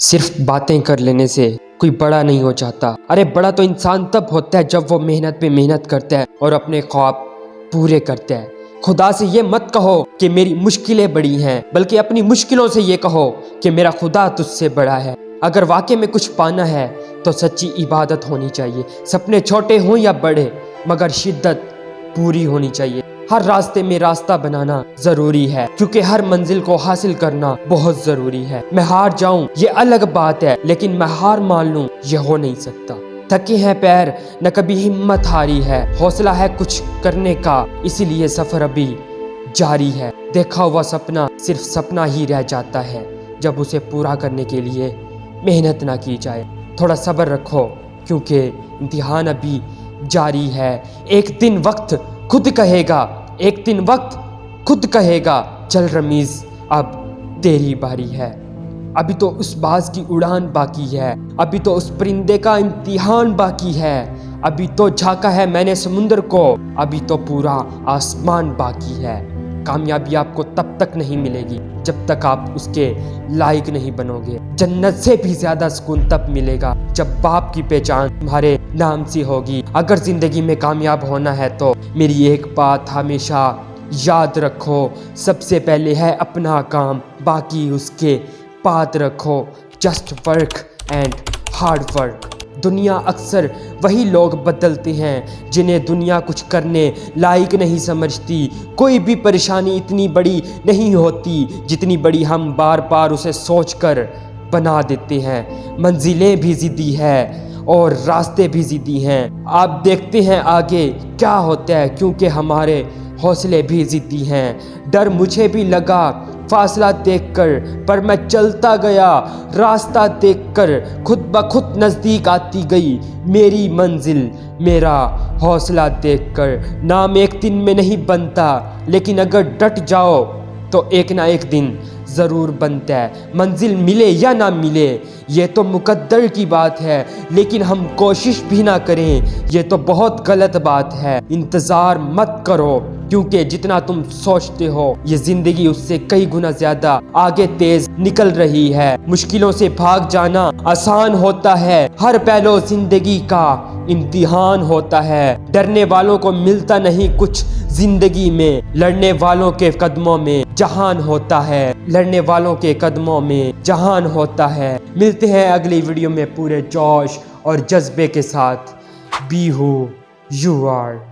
صرف باتیں کر لینے سے کوئی بڑا نہیں ہو جاتا۔ ارے بڑا تو انسان تب ہوتا ہے جب وہ محنت پہ محنت کرتا ہے اور اپنے خواب پورے کرتا ہے۔ خدا سے یہ مت کہو کہ میری مشکلیں بڑی ہیں، بلکہ اپنی مشکلوں سے یہ کہو کہ میرا خدا تجھ سے بڑا ہے۔ اگر واقعی میں کچھ پانا ہے تو سچی عبادت ہونی چاہیے، سپنے چھوٹے ہوں یا بڑے، مگر شدت پوری ہونی چاہیے۔ ہر راستے میں راستہ بنانا ضروری ہے، کیونکہ ہر منزل کو حاصل کرنا بہت ضروری ہے۔ میں ہار جاؤں یہ الگ بات ہے، لیکن میں ہار مان لوں یہ ہو نہیں سکتا۔ تھکے ہیں پیر نہ کبھی ہمت ہاری ہے، حوصلہ ہے کچھ کرنے کا، اسی لیے سفر ابھی جاری ہے۔ دیکھا ہوا سپنا صرف سپنا ہی رہ جاتا ہے جب اسے پورا کرنے کے لیے محنت نہ کی جائے۔ تھوڑا صبر رکھو کیونکہ امتحان ابھی جاری ہے۔ ایک دن وقت خود کہے گا، ایک دن وقت خود کہے گا، چل رمیز اب تیری باری ہے۔ ابھی تو اس باز کی اڑان باقی ہے، ابھی تو اس پرندے کا امتحان باقی ہے، ابھی تو جھانکا ہے میں نے سمندر کو، ابھی تو پورا آسمان باقی ہے۔ کامیابی آپ کو تب تک نہیں ملے گی جب تک آپ اس کے لائق نہیں بنو گے۔ جنت سے بھی زیادہ سکون تب ملے گا جب باپ کی پہچان تمہارے نام سے ہوگی۔ اگر زندگی میں کامیاب ہونا ہے تو میری ایک بات ہمیشہ یاد رکھو، سب سے پہلے ہے اپنا کام، باقی اس کے بعد رکھو۔ Just work and hard work. دنیا اکثر وہی لوگ بدلتے ہیں جنہیں دنیا کچھ کرنے لائق نہیں سمجھتی۔ کوئی بھی پریشانی اتنی بڑی نہیں ہوتی جتنی بڑی ہم بار بار اسے سوچ کر بنا دیتے ہیں۔ منزلیں بھی ضدی ہیں اور راستے بھی ضدی ہیں۔ آپ دیکھتے ہیں آگے کیا ہوتا ہے، کیونکہ ہمارے حوصلے بھی ضدی ہیں۔ ڈر مجھے بھی لگا فاصلہ دیکھ کر، پر میں چلتا گیا راستہ دیکھ کر، خود بخود نزدیک آتی گئی میری منزل۔ میرا حوصلہ دیکھ کر نام ایک دن میں نہیں بنتا، لیکن اگر ڈٹ جاؤ تو ایک نہ ایک دن ضرور بنتا ہے۔ منزل ملے یا نہ ملے یہ تو مقدر کی بات ہے، لیکن ہم کوشش بھی نہ کریں یہ تو بہت غلط بات ہے۔ انتظار مت کرو، کیونکہ جتنا تم سوچتے ہو یہ زندگی اس سے کئی گنا زیادہ آگے تیز نکل رہی ہے۔ مشکلوں سے بھاگ جانا آسان ہوتا ہے، ہر پہلو زندگی کا امتحان ہوتا ہے۔ ڈرنے والوں کو ملتا نہیں کچھ زندگی میں، لڑنے والوں کے قدموں میں جہان ہوتا ہے، لڑنے والوں کے قدموں میں جہان ہوتا ہے۔ ملتے ہیں اگلی ویڈیو میں پورے جوش اور جذبے کے ساتھ۔ Be who you are.